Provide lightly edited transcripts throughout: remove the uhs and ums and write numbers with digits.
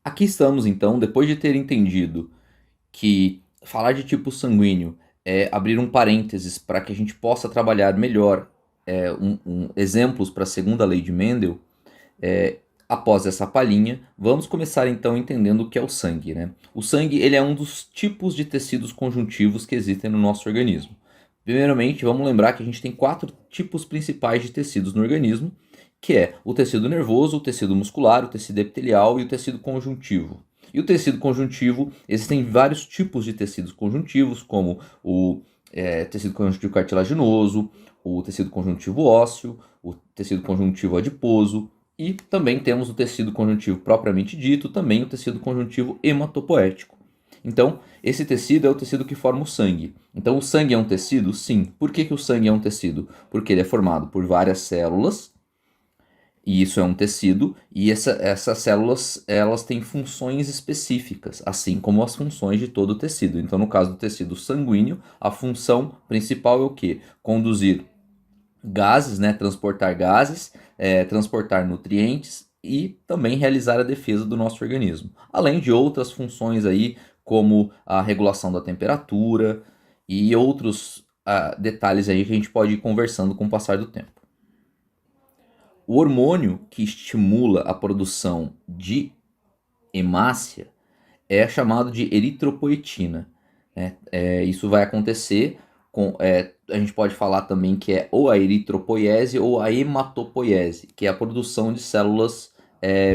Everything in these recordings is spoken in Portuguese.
Aqui estamos então, depois de ter entendido que falar de tipo sanguíneo é abrir um parênteses para que a gente possa trabalhar melhor exemplos para a segunda lei de Mendel. é, Após essa palhinha, vamos começar então entendendo o que é o sangue, né? O sangue ele é um dos tipos de tecidos conjuntivos que existem no nosso organismo. Primeiramente, vamos lembrar que a gente tem quatro tipos principais de tecidos no organismo, que é o tecido nervoso, o tecido muscular, o tecido epitelial e o tecido conjuntivo. E o tecido conjuntivo, existem vários tipos de tecidos conjuntivos, como o tecido conjuntivo cartilaginoso, o tecido conjuntivo ósseo, o tecido conjuntivo adiposo, e também temos o tecido conjuntivo propriamente dito, também o tecido conjuntivo hematopoético. Então, esse tecido é o tecido que forma o sangue. Então, o sangue é um tecido? Sim. Por que o sangue é um tecido? Porque ele é formado por várias células, e isso é um tecido, e essas células elas têm funções específicas, assim como as funções de todo o tecido. Então, no caso do tecido sanguíneo, a função principal é o quê? Conduzir gases, né, transportar gases, transportar nutrientes e também realizar a defesa do nosso organismo. Além de outras funções aí, como a regulação da temperatura e outros detalhes aí que a gente pode ir conversando com o passar do tempo. O hormônio que estimula a produção de hemácia é chamado de eritropoetina, né? Isso vai acontecer a gente pode falar também que é ou a eritropoiese ou a hematopoiese, que é a produção de células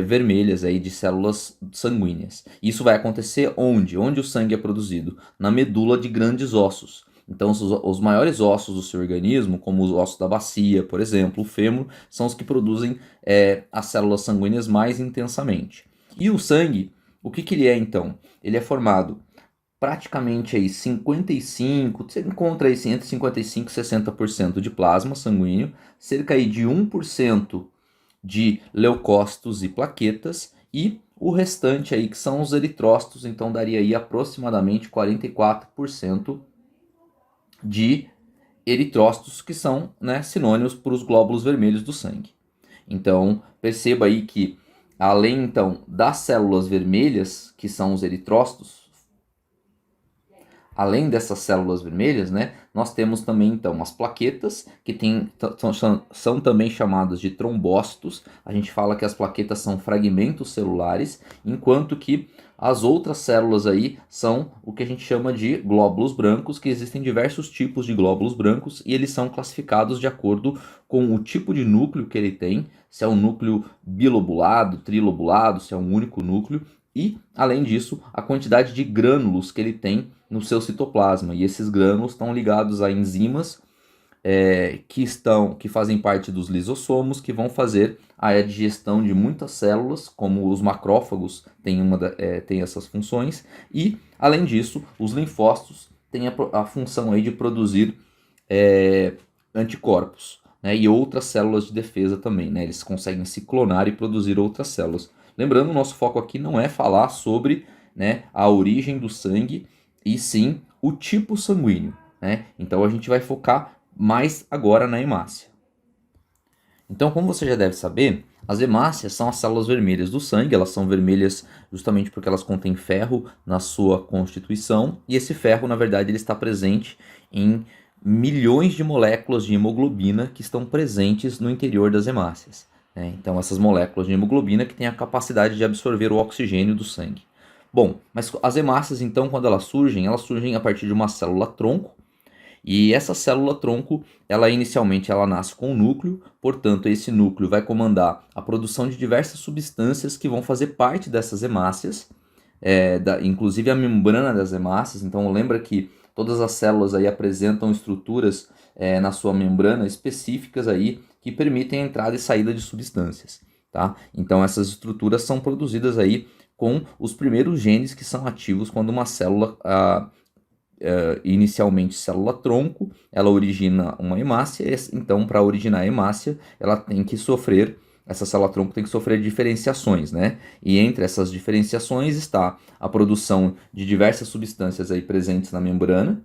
vermelhas, aí, de células sanguíneas. Isso vai acontecer onde? Onde o sangue é produzido? Na medula de grandes ossos. Então, os maiores ossos do seu organismo, como os ossos da bacia, por exemplo, o fêmur, são os que produzem as células sanguíneas mais intensamente. E o sangue, o que ele é então? Ele é formado praticamente aí 55, você encontra aí entre 55 e 60% de plasma sanguíneo, cerca aí de 1% de leucócitos e plaquetas e o restante aí que são os eritrócitos, então daria aí aproximadamente 44% de eritrócitos, que são, né, sinônimos para os glóbulos vermelhos do sangue. Então, perceba aí que além então das células vermelhas, que são os eritrócitos, além dessas células vermelhas, né, nós temos também então as plaquetas, que são também chamadas de trombócitos. A gente fala que as plaquetas são fragmentos celulares, enquanto que as outras células aí são o que a gente chama de glóbulos brancos, que existem diversos tipos de glóbulos brancos e eles são classificados de acordo com o tipo de núcleo que ele tem, se é um núcleo bilobulado, trilobulado, se é um único núcleo, e, além disso, a quantidade de grânulos que ele tem no seu citoplasma. E esses grânulos estão ligados a enzimas que fazem parte dos lisossomos, que vão fazer a digestão de muitas células, como os macrófagos têm essas funções. E, além disso, os linfócitos têm a função aí de produzir anticorpos, né, e outras células de defesa também. Né, eles conseguem se clonar e produzir outras células. Lembrando, o nosso foco aqui não é falar sobre, né, a origem do sangue, e sim o tipo sanguíneo. Né? Então a gente vai focar mais agora na hemácia. Então, como você já deve saber, as hemácias são as células vermelhas do sangue. Elas são vermelhas justamente porque elas contêm ferro na sua constituição, e esse ferro, na verdade, ele está presente em milhões de moléculas de hemoglobina que estão presentes no interior das hemácias. Né? Então, essas moléculas de hemoglobina que têm a capacidade de absorver o oxigênio do sangue. Bom, mas as hemácias, então, quando elas surgem a partir de uma célula tronco, e essa célula tronco, ela inicialmente ela nasce com um núcleo, portanto esse núcleo vai comandar a produção de diversas substâncias que vão fazer parte dessas hemácias, inclusive a membrana das hemácias. Então lembra que todas as células aí apresentam estruturas na sua membrana específicas aí que permitem a entrada e saída de substâncias. Tá? Então essas estruturas são produzidas aí com os primeiros genes que são ativos quando uma célula inicialmente célula tronco, ela origina uma hemácia. Então, para originar a hemácia, essa célula tronco tem que sofrer diferenciações, né? E entre essas diferenciações está a produção de diversas substâncias aí presentes na membrana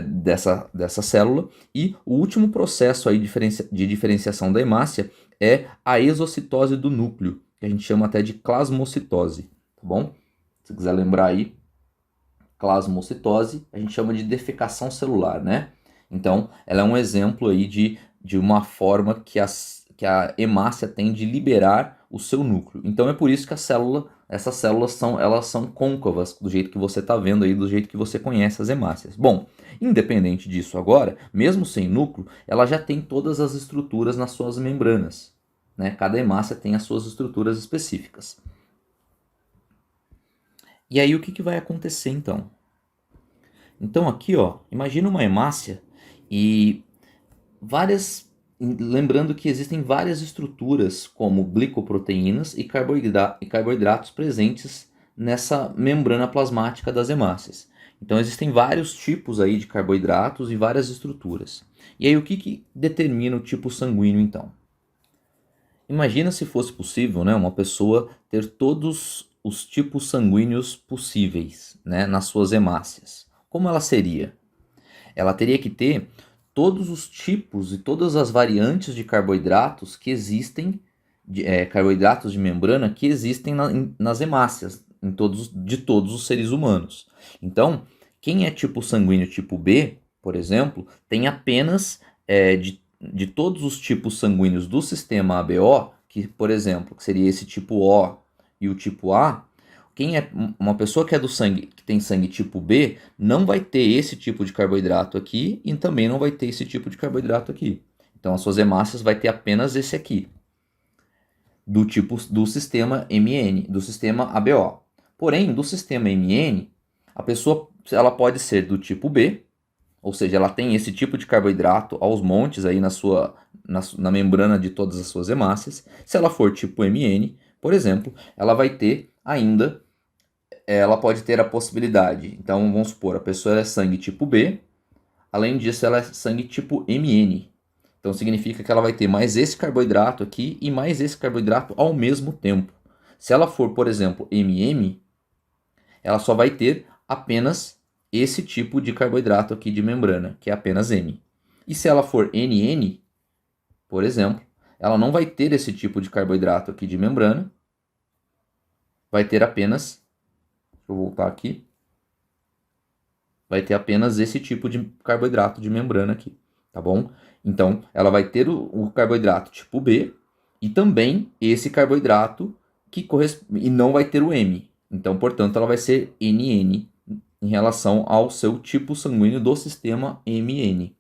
dessa célula, e o último processo aí de diferenciação da hemácia é a exocitose do núcleo, que a gente chama até de plasmocitose. tá bom? Se quiser lembrar aí, plasmocitose, a gente chama de defecação celular, né? Então, ela é um exemplo aí de uma forma que a hemácia tem de liberar o seu núcleo. Então, é por isso que essas células elas são côncavas, do jeito que você está vendo aí, do jeito que você conhece as hemácias. Bom, independente disso agora, mesmo sem núcleo, ela já tem todas as estruturas nas suas membranas, né? Cada hemácia tem as suas estruturas específicas. E aí o que vai acontecer então? Então aqui, ó, imagina uma hemácia e lembrando que existem várias estruturas como glicoproteínas e carboidratos presentes nessa membrana plasmática das hemácias. Então existem vários tipos aí de carboidratos e várias estruturas. E aí o que determina o tipo sanguíneo então? Imagina se fosse possível, né, uma pessoa ter todos os tipos sanguíneos possíveis, né, nas suas hemácias. Como ela seria? Ela teria que ter todos os tipos e todas as variantes de carboidratos que existem, carboidratos de membrana que existem nas hemácias de todos os seres humanos. Então, quem é tipo sanguíneo tipo B, por exemplo, tem apenas de todos os tipos sanguíneos do sistema ABO, que, por exemplo, que seria esse tipo O e o tipo A, quem é uma pessoa que é do sangue, que tem sangue tipo B, não vai ter esse tipo de carboidrato aqui e também não vai ter esse tipo de carboidrato aqui. Então as suas hemácias vai ter apenas esse aqui, do tipo do sistema MN, do sistema ABO. Porém, do sistema MN, a pessoa ela pode ser do tipo B, ou seja, ela tem esse tipo de carboidrato aos montes aí na membrana de todas as suas hemácias. Se ela for tipo MN, por exemplo, ela vai ter ainda, ela pode ter a possibilidade. Então, vamos supor, a pessoa é sangue tipo B, além disso, ela é sangue tipo MN. Então, significa que ela vai ter mais esse carboidrato aqui e mais esse carboidrato ao mesmo tempo. Se ela for, por exemplo, MM, ela só vai ter apenas esse tipo de carboidrato aqui de membrana, que é apenas M. E se ela for NN, por exemplo, ela não vai ter esse tipo de carboidrato aqui de membrana, vai ter apenas, deixa eu voltar aqui, vai ter apenas esse tipo de carboidrato de membrana aqui, tá bom? Então, ela vai ter o carboidrato tipo B e também esse carboidrato que corresponde, e não vai ter o M. Então, portanto, ela vai ser NN em relação ao seu tipo sanguíneo do sistema MN.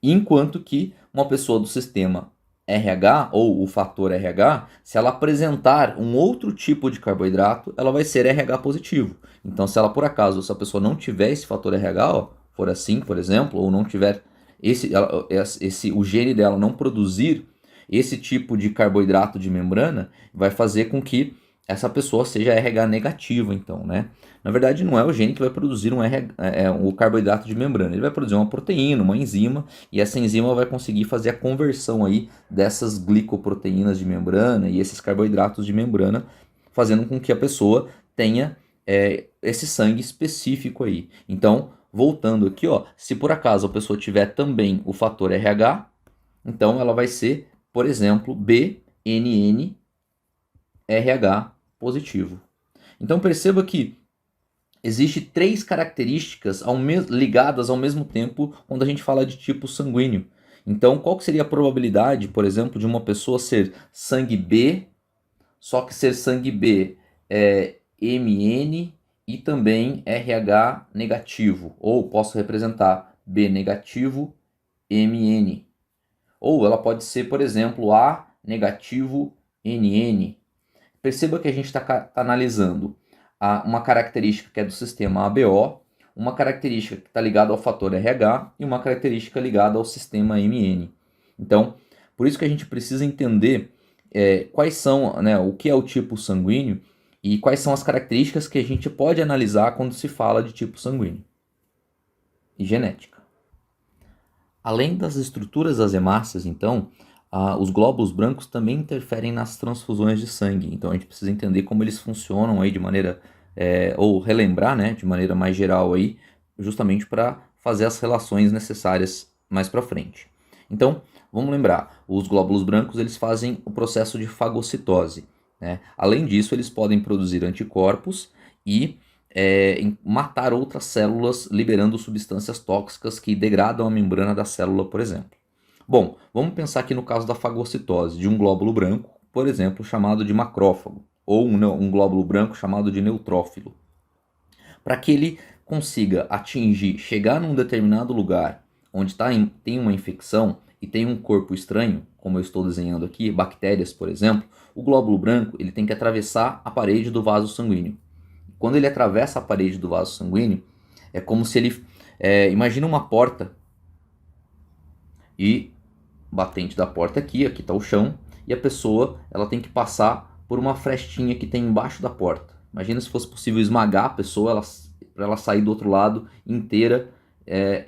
Enquanto que uma pessoa do sistema RH, ou o fator RH, se ela apresentar um outro tipo de carboidrato, ela vai ser RH positivo. Então, se ela por acaso, essa pessoa não tiver esse fator RH, ó, for assim, por exemplo, ou não tiver o gene dela não produzir esse tipo de carboidrato de membrana, vai fazer com que essa pessoa seja RH negativa, então, né? Na verdade, não é o gene que vai produzir o carboidrato de membrana, ele vai produzir uma proteína, uma enzima, e essa enzima vai conseguir fazer a conversão aí dessas glicoproteínas de membrana e esses carboidratos de membrana, fazendo com que a pessoa tenha esse sangue específico aí. Então, voltando aqui, ó, se por acaso a pessoa tiver também o fator RH, então ela vai ser, por exemplo, BNN RH positivo. Então perceba que existe 3 características ligadas ao mesmo tempo quando a gente fala de tipo sanguíneo. Então, qual que seria a probabilidade, por exemplo, de uma pessoa ser sangue B, só que ser sangue B é MN e também RH negativo? Ou posso representar B negativo, MN. Ou ela pode ser, por exemplo, A negativo, NN. Perceba que a gente está analisando uma característica que é do sistema ABO, uma característica que está ligada ao fator RH e uma característica ligada ao sistema MN. Então, por isso que a gente precisa entender quais são, né, o que é o tipo sanguíneo e quais são as características que a gente pode analisar quando se fala de tipo sanguíneo e genética. Além das estruturas das hemácias, então, os glóbulos brancos também interferem nas transfusões de sangue. Então a gente precisa entender como eles funcionam aí de maneira, ou relembrar, né, de maneira mais geral aí, justamente para fazer as relações necessárias mais para frente. Então, vamos lembrar, os glóbulos brancos eles fazem o processo de fagocitose. né? Além disso, eles podem produzir anticorpos e matar outras células, liberando substâncias tóxicas que degradam a membrana da célula, por exemplo. Bom, vamos pensar aqui no caso da fagocitose de um glóbulo branco, por exemplo, chamado de macrófago, ou um glóbulo branco chamado de neutrófilo. Para que ele consiga atingir, chegar num determinado lugar onde tem uma infecção e tem um corpo estranho, como eu estou desenhando aqui, bactérias, por exemplo, o glóbulo branco ele tem que atravessar a parede do vaso sanguíneo. Quando ele atravessa a parede do vaso sanguíneo, é como se ele... imagina uma porta e batente da porta aqui está o chão, e a pessoa ela tem que passar por uma frestinha que tem embaixo da porta. Imagina se fosse possível esmagar a pessoa para ela sair do outro lado inteira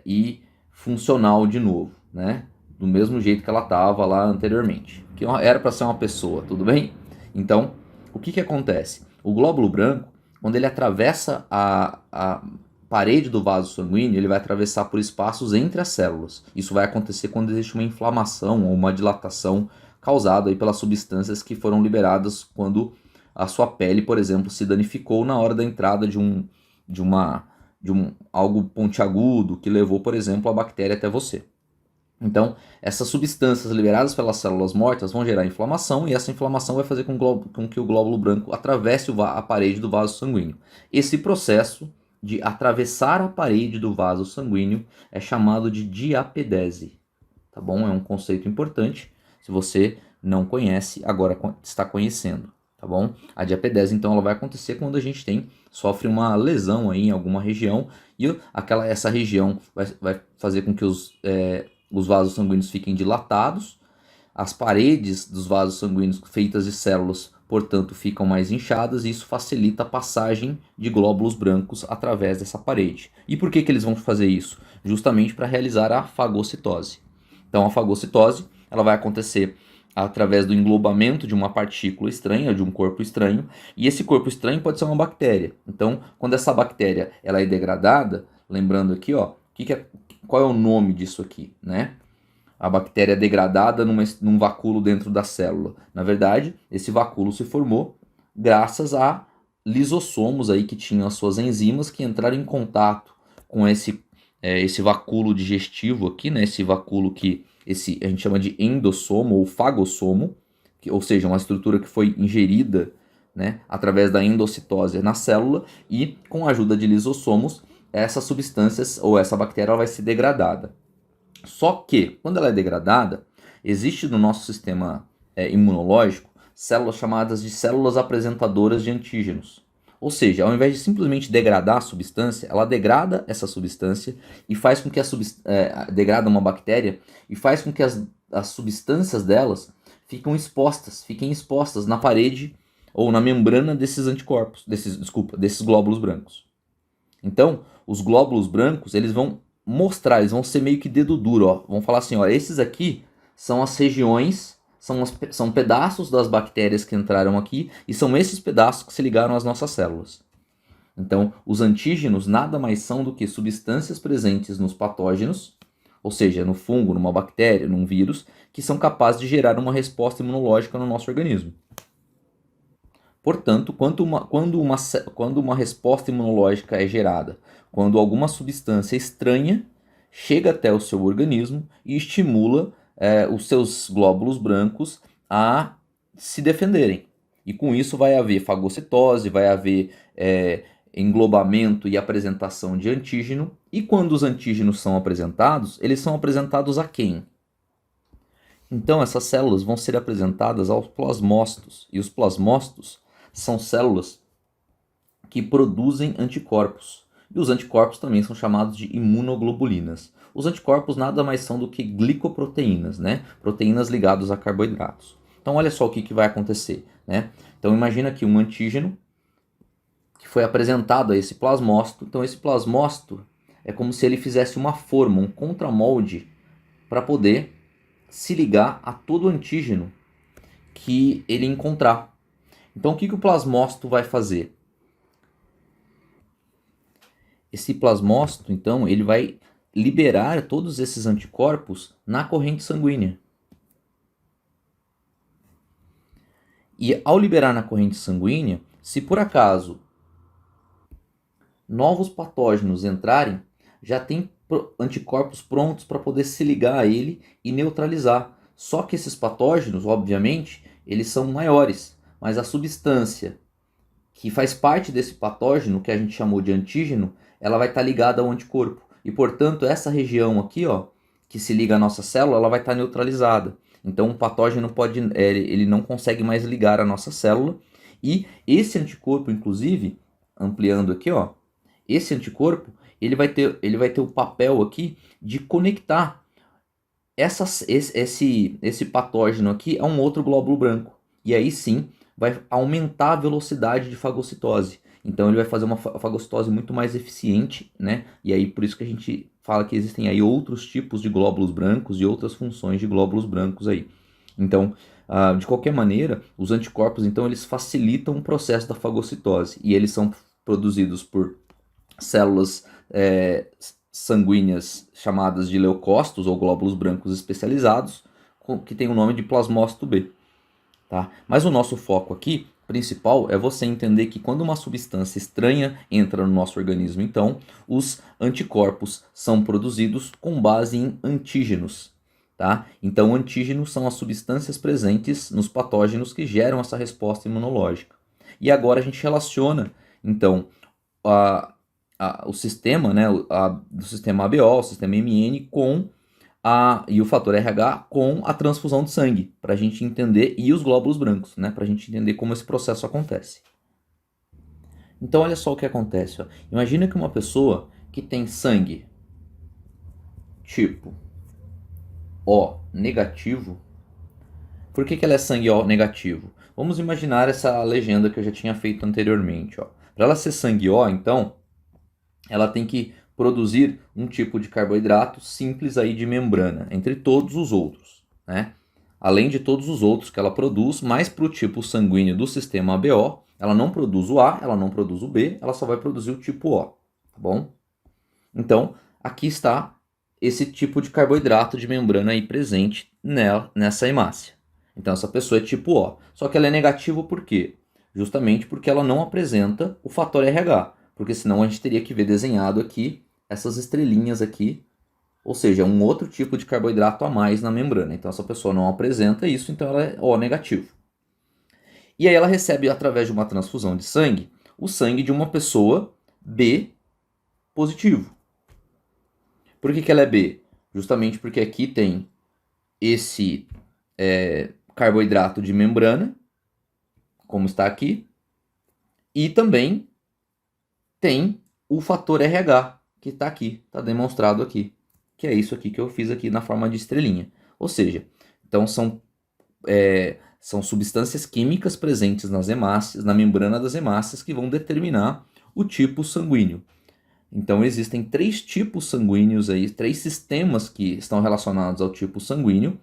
e funcional de novo, né? Do mesmo jeito que ela estava lá anteriormente. Que era para ser uma pessoa, tudo bem? Então, o que acontece? O glóbulo branco, quando ele atravessa a parede do vaso sanguíneo, ele vai atravessar por espaços entre as células. Isso vai acontecer quando existe uma inflamação ou uma dilatação causada aí pelas substâncias que foram liberadas quando a sua pele, por exemplo, se danificou na hora da entrada de algo pontiagudo que levou, por exemplo, a bactéria até você. Então, essas substâncias liberadas pelas células mortas vão gerar inflamação, e essa inflamação vai fazer com que o glóbulo branco atravesse a parede do vaso sanguíneo. Esse processo de atravessar a parede do vaso sanguíneo é chamado de diapedese, tá bom? É um conceito importante. Se você não conhece, agora está conhecendo, tá bom? A diapedese, então, ela vai acontecer quando a gente sofre uma lesão aí em alguma região, e essa região vai fazer com que os vasos sanguíneos fiquem dilatados, as paredes dos vasos sanguíneos feitas de células, portanto, ficam mais inchadas, e isso facilita a passagem de glóbulos brancos através dessa parede. E por que eles vão fazer isso? Justamente para realizar a fagocitose. Então, a fagocitose ela vai acontecer através do englobamento de uma partícula estranha, de um corpo estranho, e esse corpo estranho pode ser uma bactéria. Então, quando essa bactéria ela é degradada, lembrando aqui, ó, qual é o nome disso aqui, né? A bactéria é degradada num vacúolo dentro da célula. Na verdade, esse vacúolo se formou graças a lisossomos aí que tinham as suas enzimas que entraram em contato com esse vacúolo digestivo aqui, né? Esse vacúolo que a gente chama de endossomo ou fagossomo, ou seja, uma estrutura que foi ingerida, né, através da endocitose na célula, e com a ajuda de lisossomos, essas substâncias ou essa bactéria ela vai ser degradada. Só que, quando ela é degradada, existe no nosso sistema imunológico células chamadas de células apresentadoras de antígenos. Ou seja, ao invés de simplesmente degradar a substância, ela degrada essa substância e faz com que degrada uma bactéria e faz com que as substâncias delas fiquem expostas na parede ou na membrana desses anticorpos, desses glóbulos brancos. Então, os glóbulos brancos, eles vão vão ser meio que dedo duro, ó. Vão falar assim, ó, esses aqui são as regiões, são pedaços das bactérias que entraram aqui, e são esses pedaços que se ligaram às nossas células. Então, os antígenos nada mais são do que substâncias presentes nos patógenos, ou seja, no fungo, numa bactéria, num vírus, que são capazes de gerar uma resposta imunológica no nosso organismo. Portanto, quando uma resposta imunológica é gerada, quando alguma substância estranha chega até o seu organismo e estimula os seus glóbulos brancos a se defenderem. E com isso vai haver fagocitose, vai haver englobamento e apresentação de antígeno. E quando os antígenos são apresentados, eles são apresentados a quem? Então essas células vão ser apresentadas aos plasmócitos. E os plasmócitos são células que produzem anticorpos. E os anticorpos também são chamados de imunoglobulinas. Os anticorpos nada mais são do que glicoproteínas, né? Proteínas ligadas a carboidratos. Então olha só o que vai acontecer, né? Então imagina aqui um antígeno que foi apresentado a esse plasmócito. Então esse plasmócito é como se ele fizesse uma forma, um contramolde, para poder se ligar a todo antígeno que ele encontrar. Então o que o plasmócito vai fazer? Esse plasmócito, então, ele vai liberar todos esses anticorpos na corrente sanguínea. E ao liberar na corrente sanguínea, se por acaso novos patógenos entrarem, já tem anticorpos prontos para poder se ligar a ele e neutralizar. Só que esses patógenos, obviamente, eles são maiores, mas a substância que faz parte desse patógeno, que a gente chamou de antígeno, ela vai estar ligada ao anticorpo. E, portanto, essa região aqui, ó, que se liga à nossa célula, ela vai estar neutralizada. Então, o patógeno pode, ele não consegue mais ligar a nossa célula. E esse anticorpo, inclusive, ampliando aqui, ó, esse anticorpo, ele vai ter o papel aqui de conectar esse patógeno aqui a um outro glóbulo branco. E aí sim, vai aumentar a velocidade de fagocitose. Então ele vai fazer uma fagocitose muito mais eficiente, né? E aí por isso que a gente fala que existem aí outros tipos de glóbulos brancos e outras funções de glóbulos brancos aí. Então, de qualquer maneira, os anticorpos então eles facilitam o processo da fagocitose e eles são produzidos por células sanguíneas chamadas de leucócitos ou glóbulos brancos especializados, que tem o nome de plasmócito B. Tá? Mas o nosso foco aqui, principal, é você entender que quando uma substância estranha entra no nosso organismo, então, os anticorpos são produzidos com base em antígenos. Tá? Então, antígenos são as substâncias presentes nos patógenos que geram essa resposta imunológica. E agora a gente relaciona, então, o sistema, né, do sistema ABO, o sistema MN, e o fator RH com a transfusão de sangue, para a gente entender, e os glóbulos brancos, né, para a gente entender como esse processo acontece. Então, olha só o que acontece. Ó. Imagina que uma pessoa que tem sangue tipo O negativo. Por que ela é sangue O negativo? Vamos imaginar essa legenda que eu já tinha feito anteriormente. Para ela ser sangue O, então, ela tem que produzir um tipo de carboidrato simples aí de membrana, entre todos os outros, né? Além de todos os outros que ela produz, mas para o tipo sanguíneo do sistema ABO, ela não produz o A, ela não produz o B, ela só vai produzir o tipo O, tá bom? Então, aqui está esse tipo de carboidrato de membrana aí presente nessa hemácia. Então, essa pessoa é tipo O. Só que ela é negativo por quê? Justamente porque ela não apresenta o fator RH. Porque senão a gente teria que ver desenhado aqui essas estrelinhas aqui, ou seja, um outro tipo de carboidrato a mais na membrana. Então essa pessoa não apresenta isso, então ela é O negativo. E aí ela recebe, através de uma transfusão de sangue, o sangue de uma pessoa B positivo. Por que ela é B? Justamente porque aqui tem esse carboidrato de membrana, como está aqui, e também tem o fator RH, que está aqui, está demonstrado aqui, que é isso aqui que eu fiz aqui na forma de estrelinha. Ou seja, então são substâncias químicas presentes nas hemácias, na membrana das hemácias, que vão determinar o tipo sanguíneo. Então existem 3 tipos sanguíneos aí, 3 sistemas que estão relacionados ao tipo sanguíneo,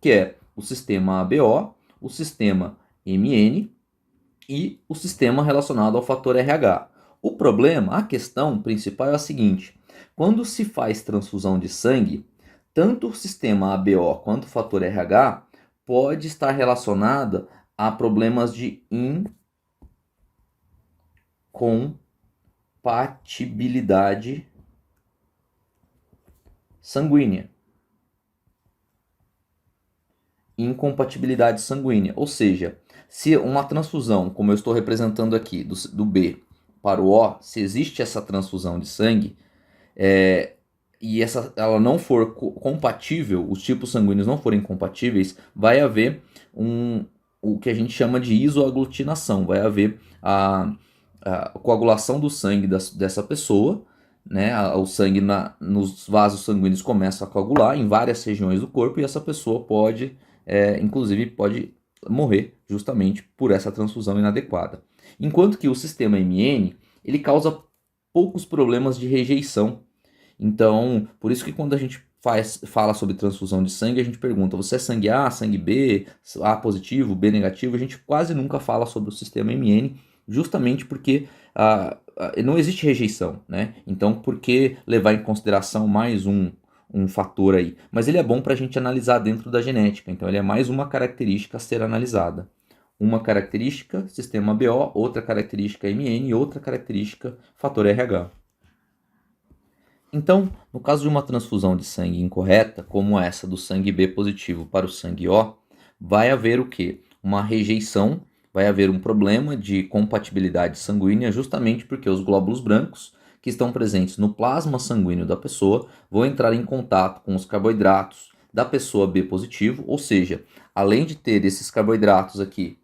que é o sistema ABO, o sistema MN e o sistema relacionado ao fator RH. O problema, a questão principal é a seguinte: quando se faz transfusão de sangue, tanto o sistema ABO quanto o fator RH pode estar relacionada a problemas de incompatibilidade sanguínea. Incompatibilidade sanguínea, ou seja, se uma transfusão, como eu estou representando aqui, do B para o O, se existe essa transfusão de sangue, e ela não for compatível, os tipos sanguíneos não forem compatíveis, vai haver o que a gente chama de isoaglutinação, vai haver a coagulação do sangue dessa pessoa, né? O sangue nos vasos sanguíneos começa a coagular em várias regiões do corpo e essa pessoa pode, inclusive, pode morrer justamente por essa transfusão inadequada. Enquanto que o sistema MN, ele causa poucos problemas de rejeição. Então, por isso que quando a gente fala sobre transfusão de sangue, a gente pergunta: você é sangue A, sangue B, A positivo, B negativo? A gente quase nunca fala sobre o sistema MN, justamente porque não existe rejeição, né? Então, por que levar em consideração mais um fator aí? Mas ele é bom para a gente analisar dentro da genética, então ele é mais uma característica a ser analisada. uma característica sistema BO, outra característica MN e outra característica fator RH. Então, no caso de uma transfusão de sangue incorreta, como essa do sangue B positivo para o sangue O, vai haver o quê? Uma rejeição, vai haver um problema de compatibilidade sanguínea, justamente porque os glóbulos brancos que estão presentes no plasma sanguíneo da pessoa vão entrar em contato com os carboidratos da pessoa B positivo, ou seja, além de ter esses carboidratos aqui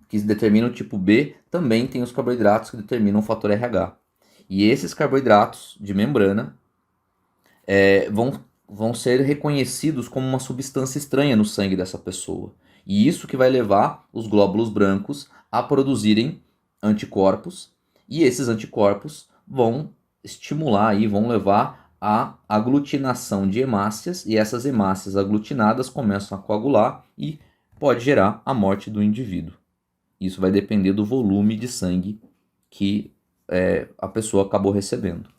que determinam o tipo B, também tem os carboidratos que determinam o fator RH. E esses carboidratos de membrana vão ser reconhecidos como uma substância estranha no sangue dessa pessoa. E isso que vai levar os glóbulos brancos a produzirem anticorpos, e esses anticorpos vão estimular e vão levar à aglutinação de hemácias, e essas hemácias aglutinadas começam a coagular e pode gerar a morte do indivíduo. Isso vai depender do volume de sangue que a pessoa acabou recebendo.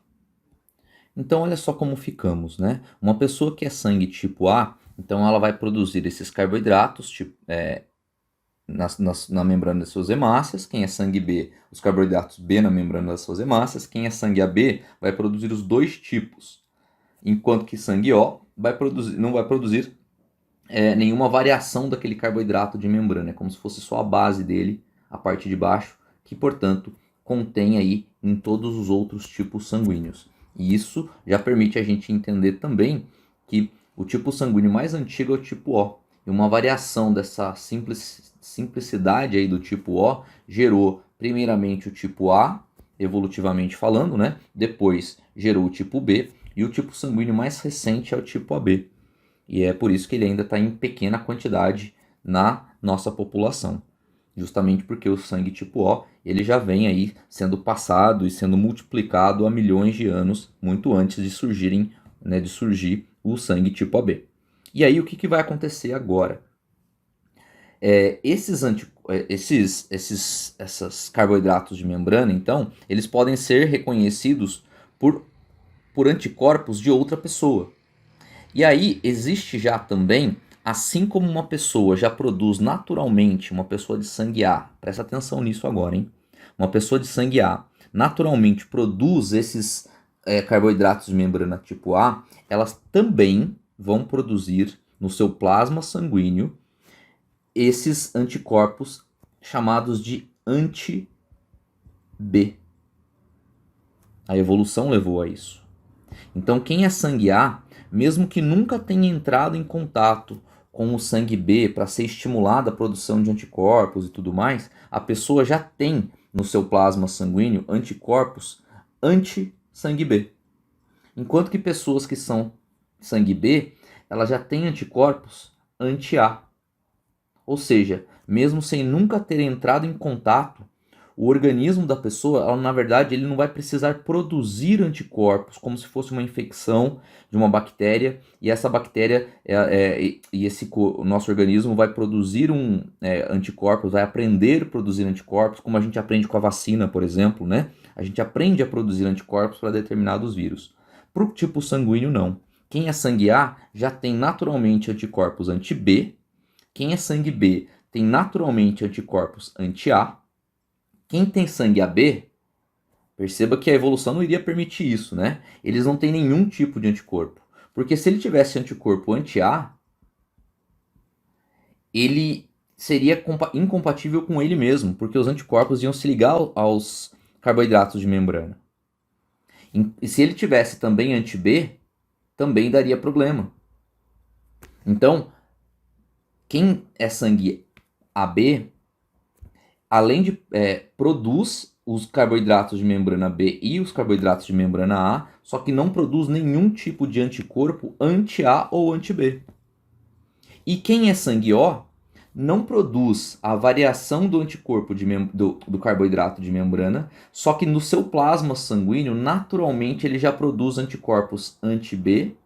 Então, olha só como ficamos, né? Uma pessoa que é sangue tipo A, então ela vai produzir esses carboidratos na membrana das suas hemácias. Quem é sangue B, os carboidratos B na membrana das suas hemácias. Quem é sangue AB vai produzir os dois tipos, enquanto que sangue O não vai produzir nenhuma variação daquele carboidrato de membrana. É como se fosse só a base dele, a parte de baixo, que, portanto, contém aí em todos os outros tipos sanguíneos. E isso já permite a gente entender também que o tipo sanguíneo mais antigo é o tipo O. E uma variação dessa simplicidade aí do tipo O gerou primeiramente o tipo A, evolutivamente falando, né? Depois gerou o tipo B, e o tipo sanguíneo mais recente é o tipo AB. E é por isso que ele ainda está em pequena quantidade na nossa população. Justamente porque o sangue tipo O ele já vem aí sendo passado e sendo multiplicado há milhões de anos, muito antes de surgir o sangue tipo AB. E aí o que vai acontecer agora? Esses carboidratos de membrana, então, eles podem ser reconhecidos por anticorpos de outra pessoa. E aí existe já também, assim como uma pessoa já produz naturalmente, uma pessoa de sangue A, presta atenção nisso agora, hein? Uma pessoa de sangue A naturalmente produz esses carboidratos de membrana tipo A, elas também vão produzir no seu plasma sanguíneo esses anticorpos chamados de anti-B. A evolução levou a isso. Então, quem é sangue A, mesmo que nunca tenha entrado em contato com o sangue B para ser estimulada a produção de anticorpos e tudo mais, a pessoa já tem no seu plasma sanguíneo anticorpos anti-sangue B. Enquanto que pessoas que são sangue B, elas já têm anticorpos anti-A. Ou seja, mesmo sem nunca ter entrado em contato, o organismo da pessoa, na verdade, ele não vai precisar produzir anticorpos, como se fosse uma infecção de uma bactéria, e essa bactéria o nosso organismo vai produzir anticorpos, vai aprender a produzir anticorpos, como a gente aprende com a vacina, por exemplo, né? A gente aprende a produzir anticorpos para determinados vírus. Para o tipo sanguíneo, não. Quem é sangue A já tem naturalmente anticorpos anti-B, quem é sangue B tem naturalmente anticorpos anti-A. Quem tem sangue AB, perceba que a evolução não iria permitir isso, né? Eles não têm nenhum tipo de anticorpo. Porque se ele tivesse anticorpo anti-A, ele seria incompatível com ele mesmo, porque os anticorpos iam se ligar aos carboidratos de membrana. E se ele tivesse também anti-B, também daria problema. Então, quem é sangue AB, além de produz os carboidratos de membrana B e os carboidratos de membrana A, só que não produz nenhum tipo de anticorpo anti-A ou anti-B. E quem é sangue O não produz a variação do anticorpo do carboidrato de membrana, só que no seu plasma sanguíneo, naturalmente, ele já produz anticorpos anti-B,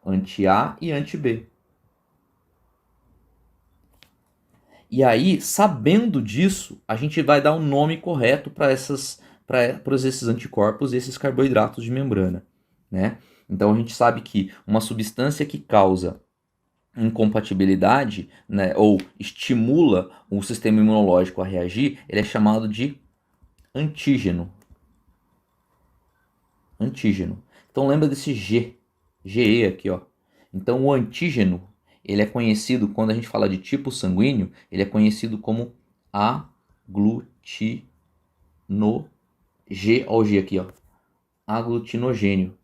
anti-A e anti-B. E aí, sabendo disso, a gente vai dar um nome correto para esses anticorpos e esses carboidratos de membrana, né? Então a gente sabe que uma substância que causa incompatibilidade, né, ou estimula o sistema imunológico a reagir, ele é chamado de antígeno. Antígeno. Então lembra desse GE aqui, ó. Então o antígeno, ele é conhecido, quando a gente fala de tipo sanguíneo, ele é conhecido como aglutinogênio. Olha o G aqui, ó. Aglutinogênio.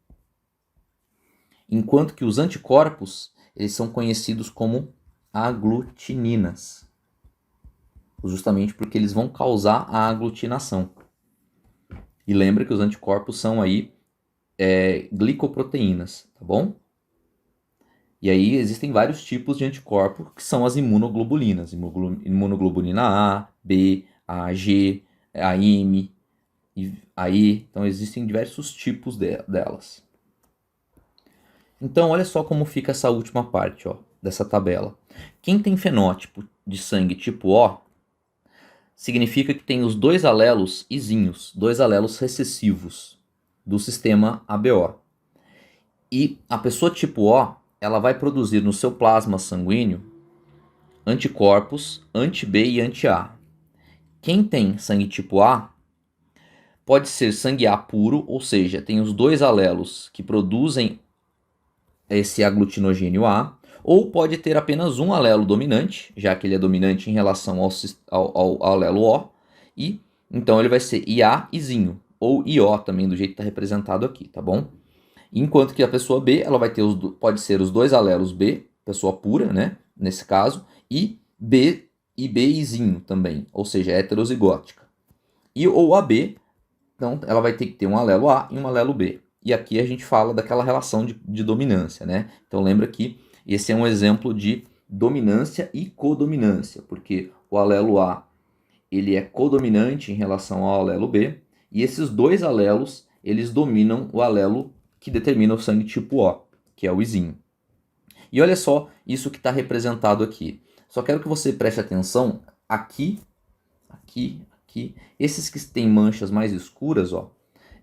Enquanto que os anticorpos, eles são conhecidos como aglutininas. Justamente porque eles vão causar a aglutinação. E lembra que os anticorpos são aí glicoproteínas, tá bom? E aí existem vários tipos de anticorpos que são as imunoglobulinas. Imunoglobulina A, B, A, G, a IM, a E. Então existem diversos tipos delas. Então olha só como fica essa última parte, ó, dessa tabela. Quem tem fenótipo de sangue tipo O, significa que tem os dois alelos izinhos, dois alelos recessivos do sistema ABO. E a pessoa tipo O, ela vai produzir no seu plasma sanguíneo anticorpos anti-B e anti-A. Quem tem sangue tipo A pode ser sangue A puro, ou seja, tem os dois alelos que produzem esse aglutinogênio A, ou pode ter apenas um alelo dominante, já que ele é dominante em relação ao alelo O, e então ele vai ser IA-izinho, ou IO também, do jeito que está representado aqui, tá bom? Enquanto que a pessoa B, ela vai ter pode ser os dois alelos B, pessoa pura, né, nesse caso, e B e BIzinho também, ou seja, heterozigótica. E ou AB, então ela vai ter que ter um alelo A e um alelo B. E aqui a gente fala daquela relação de dominância, né? Então lembra que esse é um exemplo de dominância e codominância, porque o alelo A ele é codominante em relação ao alelo B, e esses dois alelos eles dominam o alelo que determina o sangue tipo O, que é o Izinho. E olha só isso que está representado aqui. Só quero que você preste atenção aqui, aqui, aqui. Esses que têm manchas mais escuras, ó,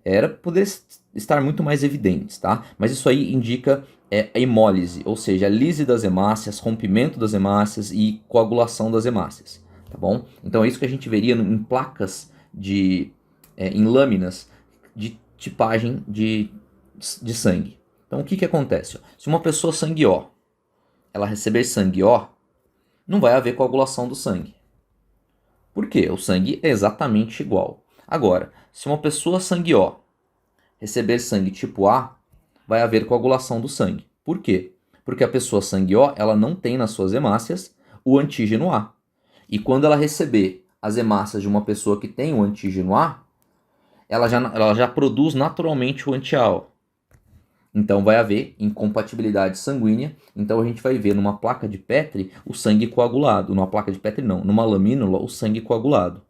era poder estar muito mais evidentes, tá? Mas isso aí indica a hemólise, ou seja, a lise das hemácias, rompimento das hemácias e coagulação das hemácias, tá bom? Então é isso que a gente veria em placas em lâminas de tipagem de sangue. Então o que acontece? Se uma pessoa sangue O, ela receber sangue O, não vai haver coagulação do sangue. Por quê? O sangue é exatamente igual. Agora, se uma pessoa sangue O receber sangue tipo A, vai haver coagulação do sangue. Por quê? Porque a pessoa sangue O, ela não tem nas suas hemácias o antígeno A. E quando ela receber as hemácias de uma pessoa que tem o antígeno A, ela já produz naturalmente o anti-A. Então vai haver incompatibilidade sanguínea. Então a gente vai ver numa placa de Petri o sangue coagulado. Numa placa de Petri não, numa lamínula o sangue coagulado.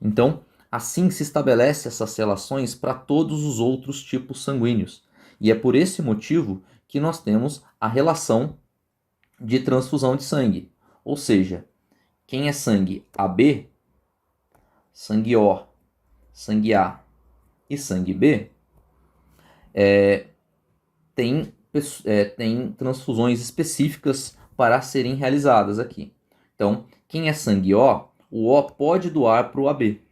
Então assim se estabelece essas relações para todos os outros tipos sanguíneos. E é por esse motivo que nós temos a relação de transfusão de sangue. Ou seja, quem é sangue AB, sangue O, sangue A e sangue B, tem transfusões específicas para serem realizadas aqui. Então, quem é sangue o O pode doar para o AB.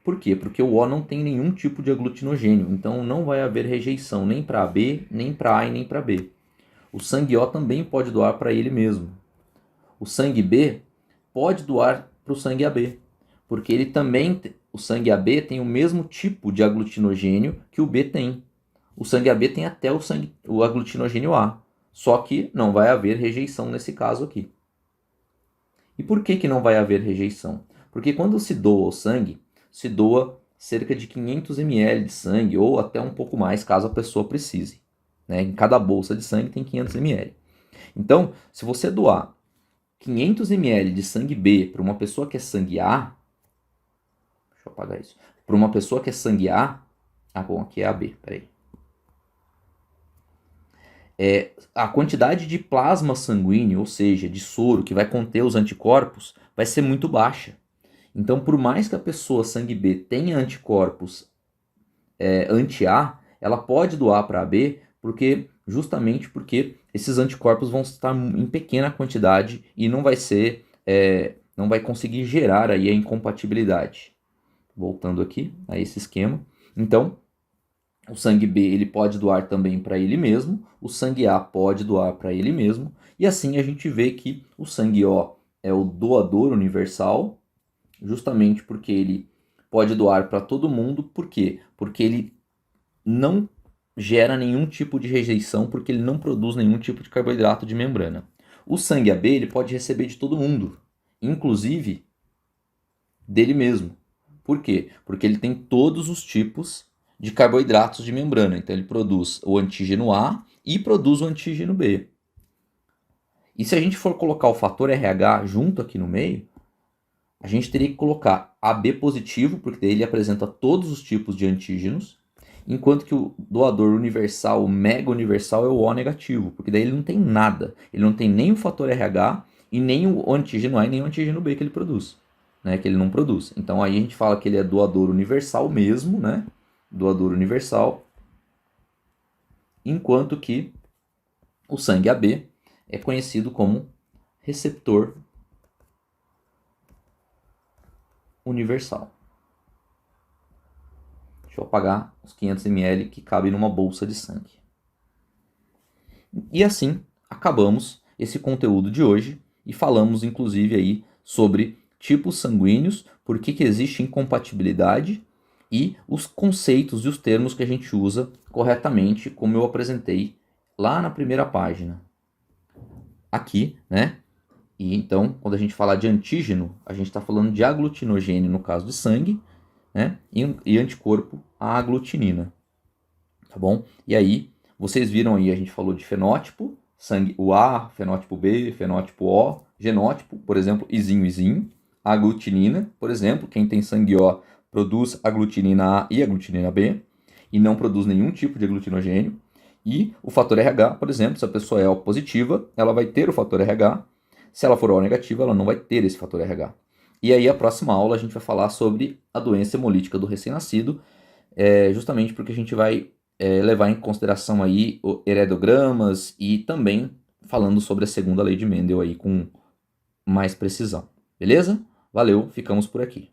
Por quê? Porque o O não tem nenhum tipo de aglutinogênio, então não vai haver rejeição nem para AB, nem para A e nem para B. O sangue O também pode doar para ele mesmo. O sangue B pode doar para o sangue AB, porque ele também, o sangue AB tem o mesmo tipo de aglutinogênio que o B tem. O sangue AB tem até o aglutinogênio A, só que não vai haver rejeição nesse caso aqui. E por que não vai haver rejeição? Porque quando se doa o sangue, se doa cerca de 500 ml de sangue, ou até um pouco mais, caso a pessoa precise. Né? Em cada bolsa de sangue tem 500 ml. Então, se você doar 500 ml de sangue B para uma pessoa que é sangue A, deixa eu apagar isso, para uma pessoa que é sangue A, bom, aqui é AB, peraí. A quantidade de plasma sanguíneo, ou seja, de soro que vai conter os anticorpos, vai ser muito baixa. Então, por mais que a pessoa sangue B tenha anticorpos anti-A, ela pode doar para AB, porque justamente porque esses anticorpos vão estar em pequena quantidade e não vai ser, não vai conseguir gerar aí a incompatibilidade. Voltando aqui a esse esquema. Então, o sangue B ele pode doar também para ele mesmo, o sangue A pode doar para ele mesmo, e assim a gente vê que o sangue O é o doador universal, justamente porque ele pode doar para todo mundo. Por quê? Porque ele não gera nenhum tipo de rejeição, porque ele não produz nenhum tipo de carboidrato de membrana. O sangue AB ele pode receber de todo mundo, inclusive dele mesmo. Por quê? Porque ele tem todos os tipos de carboidratos de membrana. Então ele produz o antígeno A e produz o antígeno B. E se a gente for colocar o fator RH junto aqui no meio, a gente teria que colocar AB positivo, porque daí ele apresenta todos os tipos de antígenos, enquanto que o doador universal, o mega universal, é o O negativo, porque daí ele não tem nada. Ele não tem nem o fator RH e nem o antígeno A e nem o antígeno B que ele produz, né, que ele não produz. Então aí a gente fala que ele é doador universal mesmo, né? Doador universal, enquanto que o sangue AB é conhecido como receptor universal. Deixa eu apagar os 500 ml que cabem numa bolsa de sangue. E assim acabamos esse conteúdo de hoje e falamos inclusive aí sobre tipos sanguíneos, por que existe incompatibilidade e os conceitos e os termos que a gente usa corretamente, como eu apresentei lá na primeira página. Aqui, né? E então, quando a gente fala de antígeno, a gente está falando de aglutinogênio no caso de sangue, né? E anticorpo a aglutinina, tá bom? E aí, vocês viram aí, a gente falou de fenótipo, sangue o A, fenótipo B, fenótipo O, genótipo, por exemplo, izinho, izinho, aglutinina, por exemplo, quem tem sangue O produz aglutinina A e aglutinina B, e não produz nenhum tipo de aglutinogênio. E o fator RH, por exemplo, se a pessoa é O positiva, ela vai ter o fator RH, se ela for O negativa, ela não vai ter esse fator RH. E aí, a próxima aula, a gente vai falar sobre a doença hemolítica do recém-nascido, justamente porque a gente vai levar em consideração aí heredogramas e também falando sobre a segunda lei de Mendel aí com mais precisão. Beleza? Valeu, ficamos por aqui.